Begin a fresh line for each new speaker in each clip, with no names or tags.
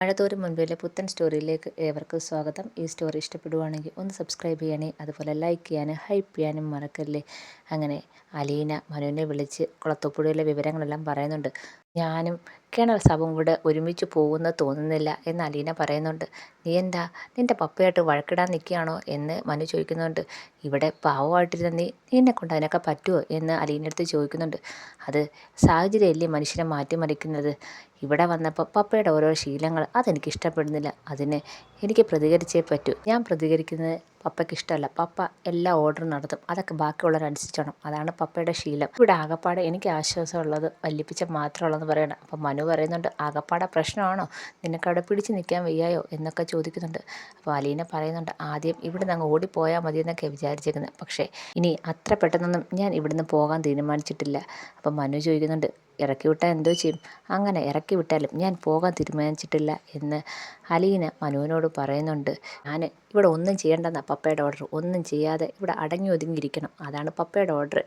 മഴതോരും മുൻപിലെ പുത്തൻ സ്റ്റോറിയിലേക്ക് ഏവർക്കും സ്വാഗതം. ഈ സ്റ്റോറി ഇഷ്ടപ്പെടുവാണെങ്കിൽ ഒന്ന് സബ്സ്ക്രൈബ് ചെയ്യണേ, അതുപോലെ ലൈക്ക് ചെയ്യാനും ഹൈപ്പ് ചെയ്യാനും മറക്കല്ലേ. അങ്ങനെ അലീന മനുവിനെ വിളിച്ച് കുളത്തൂപ്പുഴയിലെ വിവരങ്ങളെല്ലാം പറയുന്നുണ്ട്. ഞാനും കേണൽ സാബും കൂടെ ഒരുമിച്ച് പോകുന്ന തോന്നുന്നില്ല എന്ന് അലീന പറയുന്നുണ്ട്. നീ എന്താ നിൻ്റെ പപ്പയായിട്ട് വഴക്കിടാൻ നിൽക്കുകയാണോ എന്ന് മനു ചോദിക്കുന്നുണ്ട്. ഇവിടെ പാവമായിട്ടിരുന്ന നിന്നെ കൊണ്ട് അതിനൊക്കെ പറ്റുമോ എന്ന് അലീനടുത്ത് ചോദിക്കുന്നുണ്ട്. അത് സാഹചര്യമല്ലേ മനുഷ്യനെ മാറ്റിമറിക്കുന്നത്. ഇവിടെ വന്നപ്പോൾ പപ്പയുടെ ഓരോ ശീലങ്ങൾ അതെനിക്ക് ഇഷ്ടപ്പെടുന്നില്ല. അതിന് എനിക്ക് പ്രതികരിച്ചേ പറ്റൂ. ഞാൻ പ്രതികരിക്കുന്നത് പപ്പയ്ക്ക് ഇഷ്ടമല്ല. പപ്പ എല്ലാ ഓർഡറും നടത്തും. അതൊക്കെ ബാക്കിയുള്ളവരനുസരിച്ചോണം. അതാണ് പപ്പയുടെ ശീലം. ഇവിടെ ആകപ്പാടെ എനിക്ക് ആശ്വാസമുള്ളത് വല്യപ്പിച്ച മാത്രമുള്ളതെന്ന് പറയണം. അപ്പം മനു പറയുന്നുണ്ട്, ആകപ്പാടെ പ്രശ്നമാണോ, നിനക്കവിടെ പിടിച്ച് നിൽക്കാൻ വയ്യായോ എന്നൊക്കെ ചോദിക്കുന്നുണ്ട്. അപ്പോൾ അലീന പറയുന്നുണ്ട്, ആദ്യം ഇവിടുന്ന് അങ്ങ് ഓടിപ്പോയാൽ മതി എന്നൊക്കെ വിചാരിച്ചേക്കുന്നത്. പക്ഷേ ഇനി അത്ര പെട്ടെന്നൊന്നും ഞാൻ ഇവിടുന്ന് പോകാൻ തീരുമാനിച്ചിട്ടില്ല. അപ്പം മനു ചോദിക്കുന്നുണ്ട്, ഇറക്കി വിട്ടാൽ എന്തോ ചെയ്യും? അങ്ങനെ ഇറക്കി വിട്ടാലും ഞാൻ പോകാൻ തീരുമാനിച്ചിട്ടില്ല എന്ന് അലീന മനുവിനോട് പറയുന്നുണ്ട്. ഞാൻ ഇവിടെ ഒന്നും ചെയ്യേണ്ടെന്നാണ് പപ്പയുടെ ഓർഡർ. ഒന്നും ചെയ്യാതെ ഇവിടെ അടങ്ങി ഒതുങ്ങിയിരിക്കണം, അതാണ് പപ്പയുടെ ഓർഡർ.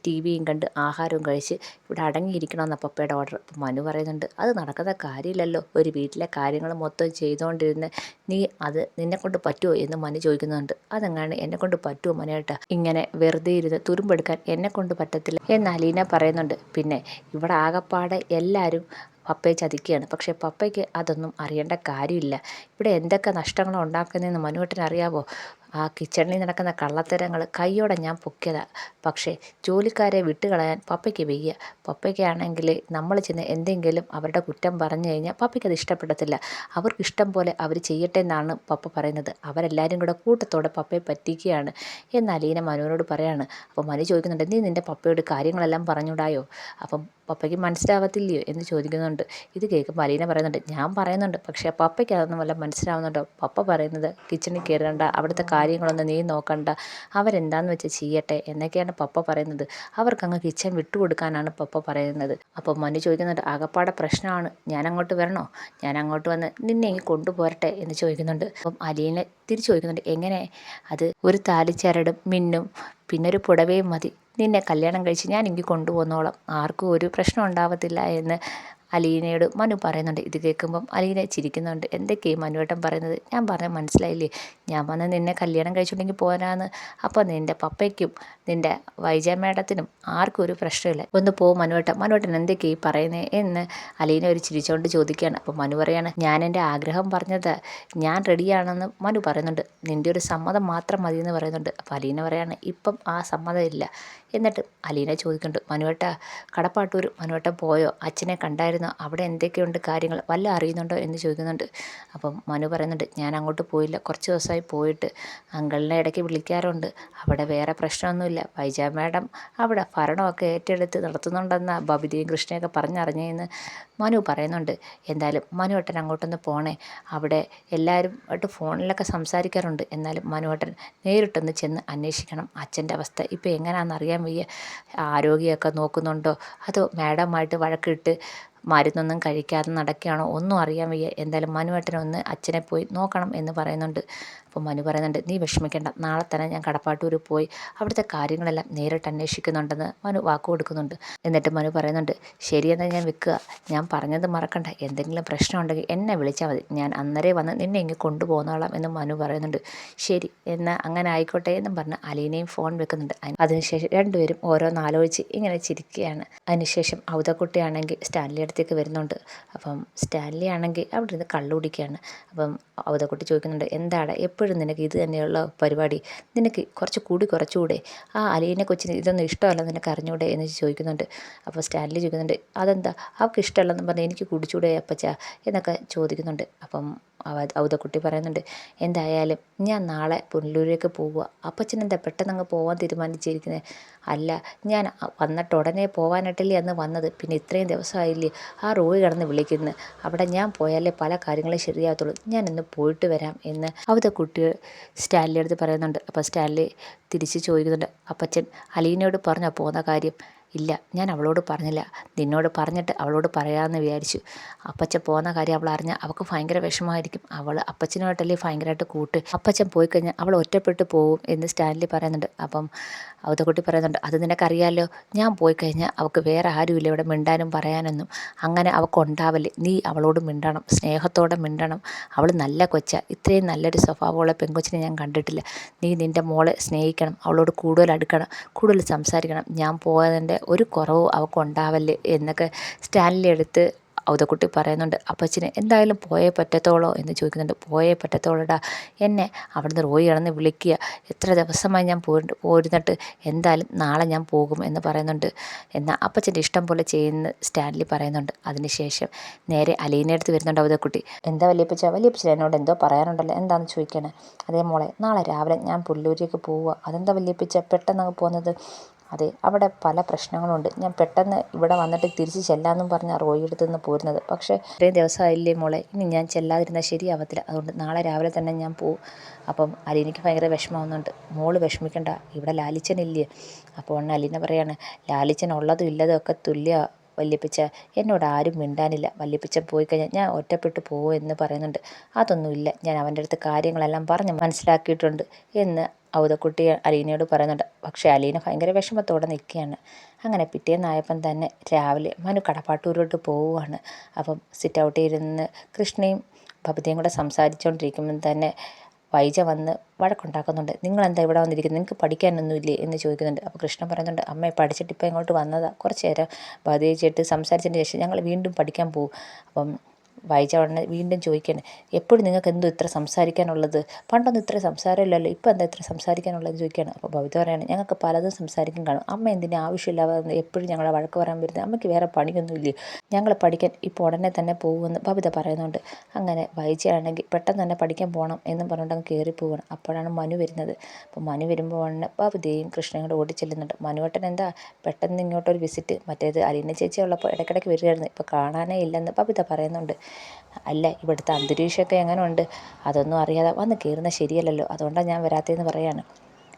ടി വിയും കണ്ട് ആഹാരവും കഴിച്ച് ഇവിടെ അടങ്ങിയിരിക്കണമെന്നാണ് പപ്പയുടെ ഓർഡർ. അപ്പം മനു പറയുന്നുണ്ട്, അത് നടക്കുന്ന കാര്യമില്ലല്ലോ. ഒരു വീട്ടിലെ കാര്യങ്ങൾ മൊത്തം ചെയ്തുകൊണ്ടിരുന്ന് നീ അത് നിന്നെക്കൊണ്ട് പറ്റുമോ എന്ന് മനു ചോദിക്കുന്നുണ്ട്. അതെങ്ങാണ് എന്നെക്കൊണ്ട് പറ്റുമോ മനുവേട്ടാ? ഇങ്ങനെ വെറുതെ ഇരുന്ന് തുരുമ്പെടുക്കാൻ എന്നെക്കൊണ്ട് പറ്റത്തില്ല എന്ന് അലീന പറയുന്നുണ്ട്. പിന്നെ ഇവിടെ ആകപ്പാടെ എല്ലാവരും പപ്പയെ ചതിക്കുകയാണ്. പക്ഷേ പപ്പയ്ക്ക് അതൊന്നും അറിയേണ്ട കാര്യമില്ല. ഇവിടെ എന്തൊക്കെ നഷ്ടങ്ങളാണ് ഉണ്ടാക്കുന്നതെന്ന് മനുവേട്ടന് അറിയാവോ? ആ കിച്ചണിൽ നടക്കുന്ന കള്ളത്തരങ്ങൾ കൈയോടെ ഞാൻ പൊക്കിയതാണ്. പക്ഷേ ജോലിക്കാരെ വിട്ടുകളയാൻ പപ്പയ്ക്ക് വയ്യ. പപ്പയ്ക്കാണെങ്കിൽ നമ്മൾ ചെന്ന് എന്തെങ്കിലും അവരുടെ കുറ്റം പറഞ്ഞു കഴിഞ്ഞാൽ പപ്പയ്ക്കത് ഇഷ്ടപ്പെടത്തില്ല. അവർക്ക് ഇഷ്ടം പോലെ അവർ ചെയ്യട്ടെ എന്നാണ് പപ്പ പറയുന്നത്. അവരെല്ലാവരും കൂടെ കൂട്ടത്തോടെ പപ്പയെ പറ്റിക്കുകയാണ് എന്ന് അലീന മനുവിനോട് പറയാണ്. അപ്പോൾ മനു ചോദിക്കുന്നുണ്ട്, നീ നിൻ്റെ പപ്പയോട് കാര്യങ്ങളെല്ലാം പറഞ്ഞുകൂടായോ? അപ്പം പപ്പയ്ക്ക് മനസ്സിലാവത്തില്ലയോ എന്ന് ചോദിക്കുന്നുണ്ട്. ഇത് കേൾക്കുമ്പോൾ അലീന പറയുന്നുണ്ട്, ഞാൻ പറയുന്നുണ്ട്, പക്ഷേ പപ്പയ്ക്ക് അതൊന്നും വല്ല മനസ്സിലാവുന്നുണ്ടോ? പപ്പ പറയുന്നത് കിച്ചണിൽ കയറേണ്ട, അവിടുത്തെ കാര്യങ്ങളൊന്നും നീ നോക്കണ്ട, അവരെന്താന്ന് വെച്ചാൽ ചെയ്യട്ടെ എന്നൊക്കെയാണ് പപ്പ പറയുന്നത്. അവർക്കങ്ങ് കിച്ചൺ വിട്ടുകൊടുക്കാനാണ് പപ്പ പറയുന്നത്. അപ്പോൾ മനു ചോദിക്കുന്നുണ്ട്, ആകപ്പാടെ പ്രശ്നമാണ്, ഞാൻ അങ്ങോട്ട് വരണോ? ഞാൻ അങ്ങോട്ട് വന്ന് നിന്നെ ഇങ്ങ് കൊണ്ടുപോരട്ടെ എന്ന് ചോദിക്കുന്നുണ്ട്. അപ്പം അലീന തിരിച്ചു ചോദിക്കുന്നുണ്ട്, എങ്ങനെ? അത് ഒരു താലിച്ചരടും മിന്നും പിന്നെ ഒരു പുടവയും മതി. നിന്നെ കല്യാണം കഴിച്ച് ഞാൻ ഇങ്ങ് കൊണ്ടുപോകുന്നോളം ആർക്കും ഒരു പ്രശ്നം ഉണ്ടാവത്തില്ല എന്ന് അലീനയോട് മനു പറയുന്നുണ്ട്. ഇത് കേൾക്കുമ്പം അലീന ചിരിക്കുന്നുണ്ട്. എന്തൊക്കെയാണ് മനുവേട്ടൻ പറയുന്നത്? ഞാൻ പറഞ്ഞ മനസ്സിലായില്ലേ? ഞാൻ വന്ന് നിന്നെ കല്യാണം കഴിച്ചിട്ടുണ്ടെങ്കിൽ പോരാന്ന്. അപ്പോൾ നിൻ്റെ പപ്പയ്ക്കും നിൻ്റെ വൈജ മേഡത്തിനും ആർക്കും ഒരു പ്രശ്നമില്ല. ഒന്ന് പോ മനുവേട്ടൻ. മനുവേട്ടൻ എന്തൊക്കെയാണ് പറയുന്നത് എന്ന് അലീന ഒരു ചിരിച്ചുകൊണ്ട് ചോദിക്കുകയാണ്. അപ്പോൾ മനു പറയാണ്, ഞാൻ എൻ്റെ ആഗ്രഹം പറഞ്ഞത്, ഞാൻ റെഡിയാണെന്ന് മനു പറയുന്നുണ്ട്. നിൻ്റെ ഒരു സമ്മതം മാത്രം മതി എന്ന് പറയുന്നുണ്ട്. അപ്പോൾ അലീന പറയാണ്, ഇപ്പം ആ സമ്മതം ഇല്ല. എന്നിട്ട് അലീന ചോദിക്കുന്നുണ്ട്, മനുവേട്ട കടപ്പാട്ടൂർ മനുവേട്ടൻ പോയോ? അച്ഛനെ കണ്ടായിരുന്നോ? അവിടെ എന്തൊക്കെയുണ്ട് കാര്യങ്ങൾ വല്ല അറിയുന്നുണ്ടോ എന്ന് ചോദിക്കുന്നുണ്ട്. അപ്പം മനു പറയുന്നുണ്ട്, ഞാൻ അങ്ങോട്ട് പോയില്ല, കുറച്ച് ദിവസമായി പോയിട്ട്. അങ്കിളിനെ ഇടയ്ക്ക് വിളിക്കാറുണ്ട്. അവിടെ വേറെ പ്രശ്നമൊന്നുമില്ല. വൈജ മാഡം അവിടെ ഭരണമൊക്കെ ഏറ്റെടുത്ത് നടത്തുന്നുണ്ടെന്ന ബബിതയും കൃഷ്ണയൊക്കെ പറഞ്ഞറിഞ്ഞെന്ന് മനു പറയുന്നുണ്ട്. എന്തായാലും മനുവേട്ടൻ അങ്ങോട്ടൊന്ന് പോണേ. അവിടെ എല്ലാവരും ആയിട്ട് ഫോണിലൊക്കെ സംസാരിക്കാറുണ്ട്. എന്നാലും മനുവേട്ടൻ നേരിട്ടൊന്ന് ചെന്ന് അന്വേഷിക്കണം. അച്ഛൻ്റെ അവസ്ഥ ഇപ്പോൾ എങ്ങനെയാണെന്ന് അറിയാൻ വയ്യ. ആരോഗ്യമൊക്കെ നോക്കുന്നുണ്ടോ, അതോ മാഡമായിട്ട് വഴക്കിട്ട് മരുന്നൊന്നും കഴിക്കാതെ നടക്കുകയാണോ, ഒന്നും അറിയാൻ വയ്യ. എന്തായാലും മനുവേട്ടനൊന്ന് അച്ഛനെ പോയി നോക്കണം എന്ന് പറയുന്നുണ്ട്. അപ്പോൾ മനു പറയുന്നുണ്ട്, നീ വിഷമിക്കേണ്ട, നാളെ തന്നെ ഞാൻ കടപ്പാട്ടൂർ പോയി അവിടുത്തെ കാര്യങ്ങളെല്ലാം നേരിട്ട് അന്വേഷിക്കുന്നുണ്ടെന്ന് മനു വാക്ക് കൊടുക്കുന്നുണ്ട്. എന്നിട്ട് മനു പറയുന്നുണ്ട്, ശരിയെന്നാൽ ഞാൻ വെക്കുക. ഞാൻ പറഞ്ഞത് മറക്കണ്ട, എന്തെങ്കിലും പ്രശ്നം ഉണ്ടെങ്കിൽ എന്നെ വിളിച്ചാൽ മതി, ഞാൻ അന്നേരേ വന്ന് നിന്നെ ഇങ്ങ് കൊണ്ടുപോകുന്നോളാം എന്ന് മനു പറയുന്നുണ്ട്. ശരി എന്നാൽ അങ്ങനെ ആയിക്കോട്ടെ എന്നും പറഞ്ഞ് അലീനയും ഫോൺ വെക്കുന്നുണ്ട്. അതിനുശേഷം രണ്ടുപേരും ഓരോന്നാലോചിച്ച് ഇങ്ങനെ ചിരിക്കുകയാണ്. അതിനുശേഷം ഔതക്കുട്ടിയാണെങ്കിൽ സ്റ്റാൻലി അടുത്തേക്ക് വരുന്നുണ്ട്. അപ്പം സ്റ്റാൻലി ആണെങ്കിൽ അവിടെ ഇരുന്ന് കള്ളു കുടിക്കുകയാണ്. അപ്പം ഔതക്കുട്ടി ചോദിക്കുന്നുണ്ട്, എന്താണ് എപ്പോഴും നിനക്ക് ഇത് തന്നെയുള്ള പരിപാടി? നിനക്ക് കുറച്ചുകൂടെ ആ അലീനെ കൊച്ചിന് ഇതൊന്നും ഇഷ്ടമല്ല നിനക്ക് അറിഞ്ഞൂടെ എന്ന് ചോദിക്കുന്നുണ്ട്. അപ്പോൾ സ്റ്റാൻലി ചോദിക്കുന്നുണ്ട്, അതെന്താ അവൾക്ക് ഇഷ്ടമല്ലെന്ന് പറഞ്ഞാൽ എനിക്ക് കുടിച്ചൂടെ അപ്പച്ചാ എന്നൊക്കെ ചോദിക്കുന്നുണ്ട്. അപ്പം ഔതക്കുട്ടി പറയുന്നുണ്ട്, എന്തായാലും ഞാൻ നാളെ പുനലൂരേക്ക് പോവുക. അപ്പച്ചനെന്താ പെട്ടെന്നങ്ങ് പോകാൻ തീരുമാനിച്ചിരിക്കുന്നത്? അല്ല, ഞാൻ വന്നിട്ട് ഉടനെ പോകാനായിട്ടല്ലേ അന്ന് വന്നത്, പിന്നെ ഇത്രയും ദിവസമായില്ലേ ആ റോയി കിടന്ന് വിളിക്കുന്നു. അവിടെ ഞാൻ പോയാലേ പല കാര്യങ്ങളും ശരിയാകത്തുള്ളൂ, ഞാനിന്ന് പോയിട്ട് വരാം എന്ന് ഔതക്കുട്ടി സ്റ്റാൻലി അടുത്ത് പറയുന്നുണ്ട്. അപ്പോൾ സ്റ്റാൻലി തിരിച്ച് ചോദിക്കുന്നുണ്ട്, അപ്പച്ചൻ അലീനയോട് പറഞ്ഞോ പോകുന്ന കാര്യം? ഇല്ല, ഞാൻ അവളോട് പറഞ്ഞില്ല, നിന്നോട് പറഞ്ഞിട്ട് അവളോട് പറയാമെന്ന് വിചാരിച്ചു. അപ്പച്ചൻ പോകുന്ന കാര്യം അവൾ അറിഞ്ഞാൽ അവൾക്ക് ഭയങ്കര വിഷമമായിരിക്കും. അവൾ അപ്പച്ചനുമായിട്ടല്ലേ ഭയങ്കരമായിട്ട് കൂട്ട്. അപ്പച്ചൻ പോയി കഴിഞ്ഞാൽ അവൾ ഒറ്റപ്പെട്ടു പോകും എന്ന് സ്റ്റാൻലി പറയുന്നുണ്ട്. അപ്പം അവതക്കുട്ടി പറയുന്നുണ്ട്, അത് നിനക്കറിയാമല്ലോ, ഞാൻ പോയി കഴിഞ്ഞാൽ അവൾക്ക് വേറെ ആരുമില്ല ഇവിടെ മിണ്ടാനും പറയാനൊന്നും. അങ്ങനെ അവൾക്ക് ഉണ്ടാവല്ലേ, നീ അവളോട് മിണ്ടണം, സ്നേഹത്തോടെ മിണ്ടണം. അവൾ നല്ല കൊച്ച, ഇത്രയും നല്ലൊരു സ്വഭാവമുള്ള പെങ്കൊച്ചിനെ ഞാൻ കണ്ടിട്ടില്ല. നീ നിൻ്റെ മോളെ സ്നേഹിക്കണം, അവളോട് കൂടുതൽ അടുക്കണം, കൂടുതൽ സംസാരിക്കണം. ഞാൻ പോയതിൻ്റെ ഒരു കുറവും അവൾക്ക് ഉണ്ടാവല്ലേ എന്നൊക്കെ സ്റ്റാൻലി എടുത്ത് ഔതക്കുട്ടി പറയുന്നുണ്ട്. അപ്പച്ചന് എന്തായാലും പോയേ പറ്റത്തോളോ എന്ന് ചോദിക്കുന്നുണ്ട്. പോയേ പറ്റത്തോളടാ, എന്നെ അവിടുന്ന് റോയി കിടന്ന് വിളിക്കുക. എത്ര ദിവസമായി ഞാൻ പോരുന്നിട്ട് എന്തായാലും നാളെ ഞാൻ പോകും എന്ന് പറയുന്നുണ്ട്. എന്നാൽ അപ്പച്ചൻ്റെ ഇഷ്ടം പോലെ ചെയ്യുന്ന സ്റ്റാൻലി പറയുന്നുണ്ട്. അതിനുശേഷം നേരെ അലീനെ അടുത്ത് വരുന്നുണ്ട് ഔതക്കുട്ടി. എന്താ വലിയപ്പച്ച എന്നോട് എന്തോ പറയാനുണ്ടല്ലോ, എന്താണെന്ന് ചോദിക്കണേ? അതേ മോളെ, നാളെ രാവിലെ ഞാൻ പുല്ലൂരിലേക്ക് പോവുക. അതെന്താ വലിയപ്പച്ച പെട്ടെന്ന് പോകുന്നത്? അതെ, അവിടെ പല പ്രശ്നങ്ങളുണ്ട്. ഞാൻ പെട്ടെന്ന് ഇവിടെ വന്നിട്ട് തിരിച്ച് ചെല്ലാമെന്നും പറഞ്ഞാൽ റോയി എടുത്തു നിന്ന് പോരുന്നത്. പക്ഷേ ഇത്രയും ദിവസമായില്ലേ മോളെ, ഇനി ഞാൻ ചെല്ലാതിരുന്നാൽ ശരിയാവത്തില്ല. അതുകൊണ്ട് നാളെ രാവിലെ തന്നെ ഞാൻ പോവും. അപ്പം അലീനയ്ക്ക് ഭയങ്കര വിഷമമാവുന്നുണ്ട്. മോള് വിഷമിക്കണ്ട, ഇവിടെ ലാലിച്ചനില്ലേ? അപ്പോൾ അലീന പറയാണ്, ലാലിച്ചൻ ഉള്ളതും ഇല്ലതും ഒക്കെ തുല്യ വല്യപ്പച്ച, എന്നോട് ആരും മിണ്ടാനില്ല. വല്യപ്പച്ചൻ പോയി കഴിഞ്ഞാൽ ഞാൻ ഒറ്റപ്പെട്ടു പോകും എന്ന് പറയുന്നുണ്ട്. അതൊന്നുമില്ല, ഞാൻ അവൻ്റെ അടുത്ത് കാര്യങ്ങളെല്ലാം പറഞ്ഞ് മനസ്സിലാക്കിയിട്ടുണ്ട് എന്ന് ഔതക്കുട്ടി അലീനയോട് പറയുന്നുണ്ട്. പക്ഷേ അലീന ഭയങ്കര വിഷമത്തോടെ നിൽക്കുകയാണ്. അങ്ങനെ പിറ്റേന്നായപ്പം തന്നെ രാവിലെ മനു കടപ്പാട്ടൂരോട്ട് പോവുകയാണ്. അപ്പം സിറ്റ് ഔട്ടിൽ ഇരുന്ന് കൃഷ്ണയും ബബിതയും കൂടെ സംസാരിച്ചുകൊണ്ടിരിക്കുമ്പം തന്നെ വൈജ വന്ന് വഴക്കുണ്ടാക്കുന്നുണ്ട്. നിങ്ങളെന്താ ഇവിടെ വന്നിരിക്കുന്നത്, നിങ്ങൾക്ക് പഠിക്കാനൊന്നുമില്ലേ എന്ന് ചോദിക്കുന്നുണ്ട്. അപ്പോൾ കൃഷ്ണൻ പറയുന്നുണ്ട്, അമ്മയെ പഠിച്ചിട്ട് ഇപ്പം ഇങ്ങോട്ട് വന്നതാണ്, കുറച്ച് നേരം ബബിതയേച്ചിട്ട് സംസാരിച്ചതിന് ശേഷം ഞങ്ങൾ വീണ്ടും പഠിക്കാൻ പോകും. അപ്പം വൈജ ഉടനെ വീണ്ടും ചോദിക്കുകയാണ്, എപ്പോഴും നിങ്ങൾക്ക് എന്തോ ഇത്ര സംസാരിക്കാനുള്ളത്? പണ്ടൊന്നും ഇത്ര സംസാരമില്ലല്ലോ, ഇപ്പം എന്താ ഇത്ര സംസാരിക്കാനുള്ളതെന്ന് ചോദിക്കുകയാണ്. അപ്പോൾ ബബിത പറയുകയാണ്, ഞങ്ങൾക്ക് പലതും സംസാരിക്കും കാണും, അമ്മ എന്തിനാ ആവശ്യമില്ലാതെ എപ്പോഴും ഞങ്ങളെ വഴക്ക് പറയാൻ വരുന്നത്? അമ്മയ്ക്ക് വേറെ പണിയൊന്നുമില്ലേ? ഞങ്ങൾ പഠിക്കാൻ ഇപ്പോൾ ഉടനെ തന്നെ പോകുമെന്ന് ബബിത പറയുന്നുണ്ട്. അങ്ങനെ വൈജയാണെങ്കിൽ പെട്ടെന്ന് തന്നെ പഠിക്കാൻ പോകണം എന്നും പറഞ്ഞുകൊണ്ട് അങ്ങ് കയറിപ്പോവുകയാണ്. അപ്പോഴാണ് മനു വരുന്നത്. അപ്പോൾ മനു വരുമ്പോൾ ഉടനെ ബബിതയും കൃഷ്ണയും കൂടെ ഓടിച്ചെല്ലുന്നുണ്ട്. മനുവേട്ടൻ എന്താ പെട്ടെന്ന് ഇങ്ങോട്ടൊരു വിസിറ്റ്? മറ്റേത് അലീന ചേച്ചി ഉള്ളപ്പോൾ ഇടയ്ക്കിടയ്ക്ക് വരികയായിരുന്നു, ഇപ്പോൾ കാണാനേ ഇല്ലെന്ന് ബബിത പറയുന്നുണ്ട്. അല്ല, ഇവിടുത്തെ അന്തരീക്ഷമൊക്കെ എങ്ങനെ ഉണ്ട്? അതൊന്നും അറിയാതെ വന്ന് കയറുന്നത് ശരിയല്ലല്ലോ, അതുകൊണ്ടാണ് ഞാൻ വരാത്തതെന്ന് പറയാണ്.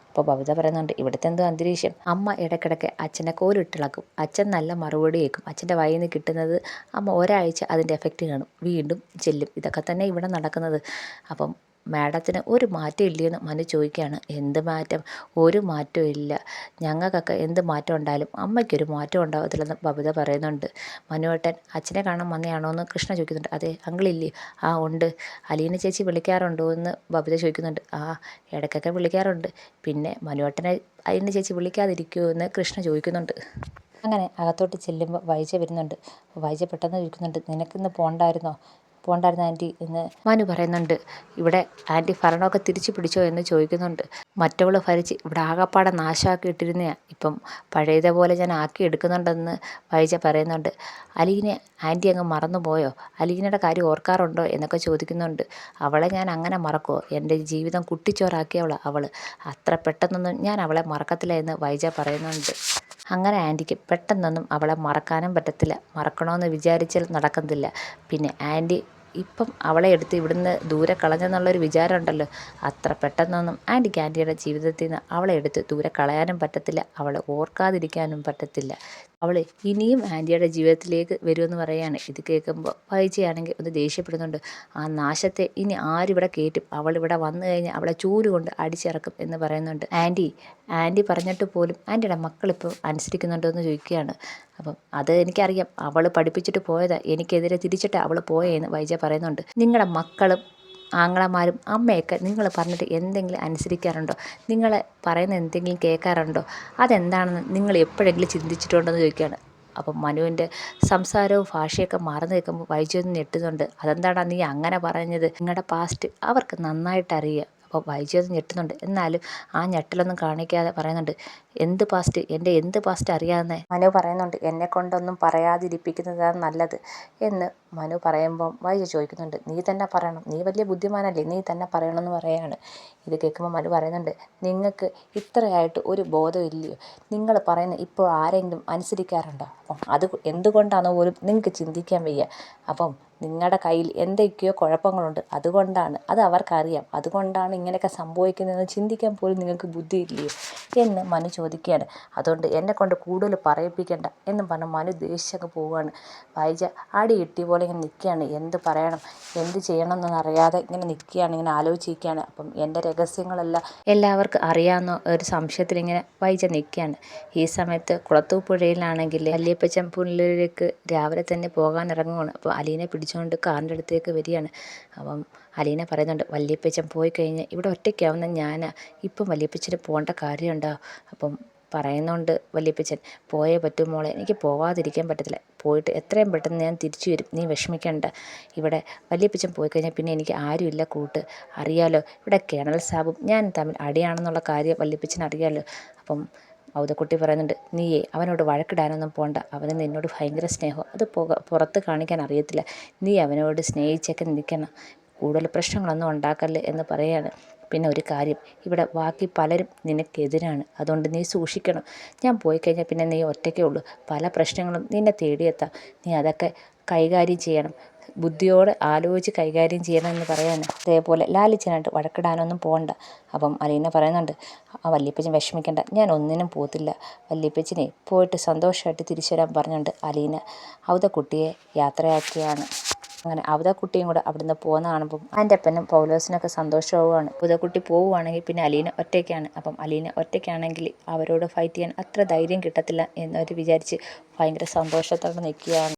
അപ്പോൾ ബബിത പറയുന്നുണ്ട്, ഇവിടുത്തെ എന്തോ അന്തരീക്ഷം, അമ്മ ഇടയ്ക്കിടയ്ക്ക് അച്ഛനെ കോലിട്ടിളക്കും, അച്ഛൻ നല്ല മറുപടി കേൾക്കും, അച്ഛൻ്റെ വായിൽ നിന്ന് കിട്ടുന്നത് അമ്മ ഒരാഴ്ച അതിൻ്റെ എഫക്റ്റ് കാണും, വീണ്ടും ചെല്ലും. ഇതൊക്കെ തന്നെ ഇവിടെ നടക്കുന്നത്. അപ്പം മാഡത്തിന് ഒരു മാറ്റം ഇല്ലയെന്ന് മനു ചോദിക്കുകയാണ്. എന്ത് മാറ്റം? ഒരു മാറ്റവും ഇല്ല. ഞങ്ങൾക്കൊക്കെ എന്ത് മാറ്റം ഉണ്ടായാലും അമ്മയ്ക്കൊരു മാറ്റം ഉണ്ടാകത്തില്ലെന്ന് ബബിത പറയുന്നുണ്ട്. മനുവേട്ടൻ അച്ഛനെ കാണാൻ വന്നതാണോ എന്ന് കൃഷ്ണ ചോദിക്കുന്നുണ്ട്. അതെ, അങ്കിളില്ലേ? ആ ഉണ്ട്. അലീന ചേച്ചി വിളിക്കാറുണ്ടോ എന്ന് ബബിത ചോദിക്കുന്നുണ്ട്. ആ, ഇടയ്ക്കൊക്കെ വിളിക്കാറുണ്ട്. പിന്നെ മനുവേട്ടനെ അലീന ചേച്ചി വിളിക്കാതിരിക്കുമോ എന്ന് കൃഷ്ണ ചോദിക്കുന്നുണ്ട്. അങ്ങനെ അകത്തോട്ട് ചെല്ലുമ്പോൾ വൈജ വരുന്നുണ്ട്. വൈജ പെട്ടെന്ന് ചോദിക്കുന്നുണ്ട്, നിനക്കിന്ന് പോകണ്ടായിരുന്നോ ആൻറ്റി എന്ന് മനു പറയുന്നുണ്ട്. ഇവിടെ ആൻറ്റി ഭരണമൊക്കെ തിരിച്ചു പിടിച്ചോ എന്ന് ചോദിക്കുന്നുണ്ട്. മറ്റവൾ ഭരിച്ച് ഇവിടെ ആകപ്പാടെ നാശമാക്കി ഇട്ടിരുന്നതാണ്, ഇപ്പം പഴയതുപോലെ ഞാൻ ആക്കി എടുക്കുന്നുണ്ടെന്ന് വൈജ പറയുന്നുണ്ട്. അലീനെ ആൻറ്റി അങ്ങ് മറന്നു പോയോ? അലീനയുടെ കാര്യം ഓർക്കാറുണ്ടോ എന്നൊക്കെ ചോദിക്കുന്നുണ്ട്. അവളെ ഞാൻ അങ്ങനെ മറക്കുമോ? എൻ്റെ ജീവിതം കുട്ടിച്ചോറാക്കിയവളാണ് അവൾ, അത്ര പെട്ടെന്നൊന്നും ഞാൻ അവളെ മറക്കത്തില്ല എന്ന് വൈജ പറയുന്നുണ്ട്. അങ്ങനെ ആൻറ്റിക്ക് പെട്ടെന്നൊന്നും അവളെ മറക്കാനും പറ്റത്തില്ല, മറക്കണമെന്ന് വിചാരിച്ചാൽ നടക്കത്തില്ല. പിന്നെ ആൻറ്റി ഇപ്പം അവളെ എടുത്ത് ഇവിടുന്ന് ദൂരെ കളഞ്ഞെന്നുള്ളൊരു വിചാരം ഉണ്ടല്ലോ, അത്ര പെട്ടെന്നൊന്നും ആൻറ്റിക്ക് ആൻറ്റിയുടെ ജീവിതത്തിൽ നിന്ന് അവളെ എടുത്ത് ദൂരെ കളയാനും പറ്റത്തില്ല, അവളെ ഓർക്കാതിരിക്കാനും പറ്റത്തില്ല. അവൾ ഇനിയും ആൻറ്റിയുടെ ജീവിതത്തിലേക്ക് വരുമെന്ന് പറയുകയാണ്. ഇത് കേൾക്കുമ്പോൾ വൈജയാണെങ്കിൽ ഒന്ന് ദേഷ്യപ്പെടുന്നുണ്ട്. ആ നാശത്തെ ഇനി ആരിവിടെ കയറ്റും? അവളിവിടെ വന്നു കഴിഞ്ഞാൽ അവളെ ചൂല് കൊണ്ട് അടിച്ചിറക്കും എന്ന് പറയുന്നുണ്ട്. ആൻറ്റി പറഞ്ഞിട്ട് പോലും ആൻറ്റിയുടെ മക്കളിപ്പോൾ അനുസരിക്കുന്നുണ്ടോ എന്ന് ചോദിക്കുകയാണ്. അപ്പം അത് എനിക്കറിയാം, അവൾ പഠിപ്പിച്ചിട്ട് പോയതാണ്, എനിക്കെതിരെ തിരിച്ചിട്ട് അവൾ പോയെന്ന് വൈജ പറയുന്നുണ്ട്. നിങ്ങളുടെ മക്കളും ആങ്ങളമാരും അമ്മയൊക്കെ നിങ്ങൾ പറഞ്ഞിട്ട് എന്തെങ്കിലും അനുസരിക്കാറുണ്ടോ? നിങ്ങൾ പറയുന്ന എന്തെങ്കിലും കേൾക്കാറുണ്ടോ? അതെന്താണെന്ന് നിങ്ങൾ എപ്പോഴെങ്കിലും ചിന്തിച്ചിട്ടുണ്ടോ എന്ന് ചോദിക്കുകയാണ്. അപ്പം മനുവിൻ്റെ സംസാരവും ഭാഷയൊക്കെ മാറി നിൽക്കുമ്പോൾ വൈജയൊന്ന് ഞെട്ടുന്നുണ്ട്. അതെന്താടാ നീ അങ്ങനെ പറഞ്ഞത്? നിങ്ങളുടെ പാസ്റ്റ് അവർക്ക് നന്നായിട്ടറിയാം. അപ്പോൾ വൈജയത് ഞെട്ടുന്നുണ്ട്. എന്നാലും ആ ഞെട്ടലൊന്നും കാണിക്കാതെ പറയുന്നുണ്ട്, എന്ത് പാസ്റ്റ്? എൻ്റെ എന്ത് പാസ്റ്റ് അറിയാവുന്നേ? മനു പറയുന്നുണ്ട്, എന്നെ കൊണ്ടൊന്നും പറയാതിരിപ്പിക്കുന്നതാണ് നല്ലത് എന്ന് മനു പറയുമ്പം വൈജ ചോദിക്കുന്നുണ്ട്, നീ തന്നെ പറയണം, നീ വലിയ ബുദ്ധിമാനല്ലേ, നീ തന്നെ പറയണമെന്ന് പറയുകയാണ്. ഇത് കേൾക്കുമ്പോൾ മനു പറയുന്നുണ്ട്, നിങ്ങൾക്ക് ഇത്രയായിട്ട് ഒരു ബോധം ഇല്ലയോ? നിങ്ങൾ പറയുന്ന ഇപ്പോൾ ആരെങ്കിലും അനുസരിക്കാറുണ്ടോ? അപ്പം അത് എന്തുകൊണ്ടാണെന്ന് പോലും നിങ്ങൾക്ക് ചിന്തിക്കാൻ വയ്യ. അപ്പം നിങ്ങളുടെ കയ്യിൽ എന്തൊക്കെയോ കുഴപ്പങ്ങളുണ്ട്, അത് അവർക്കറിയാം, അതുകൊണ്ടാണ് ഇങ്ങനെയൊക്കെ സംഭവിക്കുന്നതെന്ന് ചിന്തിക്കാൻ പോലും നിങ്ങൾക്ക് ബുദ്ധിയില്ലയോ എന്ന് മനു ചോദിക്കുകയാണ്. അതുകൊണ്ട് എന്നെക്കൊണ്ട് കൂടുതൽ പറയിപ്പിക്കണ്ട എന്നും പറഞ്ഞ് മനു ദേഷ്യമൊക്കെ പോവുകയാണ്. വൈജ അടി കിട്ടിയ പോലെ ഇങ്ങനെ നിൽക്കുകയാണ്. എന്ത് പറയണം എന്ത് ചെയ്യണം എന്നറിയാതെ ഇങ്ങനെ നിൽക്കുകയാണ്, ഇങ്ങനെ ആലോചിക്കുകയാണ്. അപ്പം എൻ്റെ രഹസ്യങ്ങളെല്ലാം എല്ലാവർക്കും അറിയാവുന്ന ഒരു സംശയത്തിലിങ്ങനെ വൈജ നിൽക്കുകയാണ്. ഈ സമയത്ത് കുളത്തൂപ്പുഴയിലാണെങ്കിൽ വല്യപ്പച്ചൻ പുനലൂരിലേക്ക് രാവിലെ തന്നെ പോകാൻ ഇറങ്ങുകയാണ്. അപ്പോൾ അലീനെ പിടിച്ചുകൊണ്ട് കാറിൻ്റെ അടുത്തേക്ക് വരികയാണ്. അപ്പം അലീന പറയുന്നുണ്ട്, വല്യപ്പച്ചൻ പോയി കഴിഞ്ഞാൽ ഇവിടെ ഒറ്റയ്ക്കാവുന്ന ഞാനാ, ഇപ്പം വല്യപ്പച്ചന് പോകേണ്ട കാര്യമുണ്ടോ? അപ്പം പറയുന്നുണ്ട് വല്യപ്പച്ചൻ, പോയേ പറ്റും മോളെ, എനിക്ക് പോകാതിരിക്കാൻ പറ്റത്തില്ല, പോയിട്ട് എത്രയും പെട്ടെന്ന് ഞാൻ തിരിച്ചു വരും, നീ വിഷമിക്കണ്ട. ഇവിടെ വല്യപ്പച്ചൻ പോയി കഴിഞ്ഞാൽ പിന്നെ എനിക്ക് ആരുമില്ല കൂട്ട്, അറിയാലോ ഇവിടെ കേണൽ സാബും ഞാൻ തമ്മിൽ അടിയാണെന്നുള്ള കാര്യം വല്യപ്പച്ചൻ അറിയാലോ. അപ്പം ഔതക്കുട്ടി പറയുന്നുണ്ട്, നീയേ അവനോട് വഴക്കിടാനൊന്നും പോണ്ട, അവന് നിന്നോട് ഭയങ്കര സ്നേഹം, അത് പുറത്ത് കാണിക്കാൻ അറിയത്തില്ല, നീ അവനോട് സ്നേഹിച്ചൊക്കെ നിൽക്കണം, കൂടുതൽ പ്രശ്നങ്ങളൊന്നും ഉണ്ടാക്കല്ലേ എന്ന് പറയാണ്. പിന്നെ ഒരു കാര്യം, ഇവിടെ ബാക്കി പലരും നിനക്കെതിരാണ്, അതുകൊണ്ട് നീ സൂക്ഷിക്കണം. ഞാൻ പോയി കഴിഞ്ഞാൽ പിന്നെ നീ ഒറ്റയ്ക്കേ ഉള്ളൂ, പല പ്രശ്നങ്ങളും നിന്നെ തേടിയെത്താം, നീ അതൊക്കെ കൈകാര്യം ചെയ്യണം, ബുദ്ധിയോടെ ആലോചിച്ച് കൈകാര്യം ചെയ്യണം എന്ന് പറയാൻ. അതേപോലെ ലാലിച്ചനായിട്ട് വഴക്കിടാനൊന്നും പോകണ്ട. അപ്പം അലീന പറയുന്നുണ്ട്, ആ വല്യപ്പച്ചൻ വിഷമിക്കണ്ട, ഞാൻ ഒന്നിനും പോകത്തില്ല, വല്യപ്പച്ചനെ പോയിട്ട് സന്തോഷമായിട്ട് തിരിച്ചു വരാൻ പറഞ്ഞുകൊണ്ട് അലീന ഔതക്കുട്ടിയെ യാത്രയാക്കിയാണ്. അങ്ങനെ അവതക്കുട്ടിയും കൂടെ അവിടുന്ന് പോകുന്ന കാണുമ്പം അതിൻ്റെ അപ്പനും പൗലോസിനൊക്കെ സന്തോഷമാവുകയാണ്. അവതക്കുട്ടി പോവുകയാണെങ്കിൽ പിന്നെ അലീന ഒറ്റയ്ക്കാണ്. അപ്പം അലീന ഒറ്റയ്ക്കാണെങ്കിൽ അവരോട് ഫൈറ്റ് ചെയ്യാൻ അത്ര ധൈര്യം കിട്ടത്തില്ല എന്നവർ വിചാരിച്ച് ഭയങ്കര സന്തോഷത്തോടെ നിൽക്കുകയാണ്.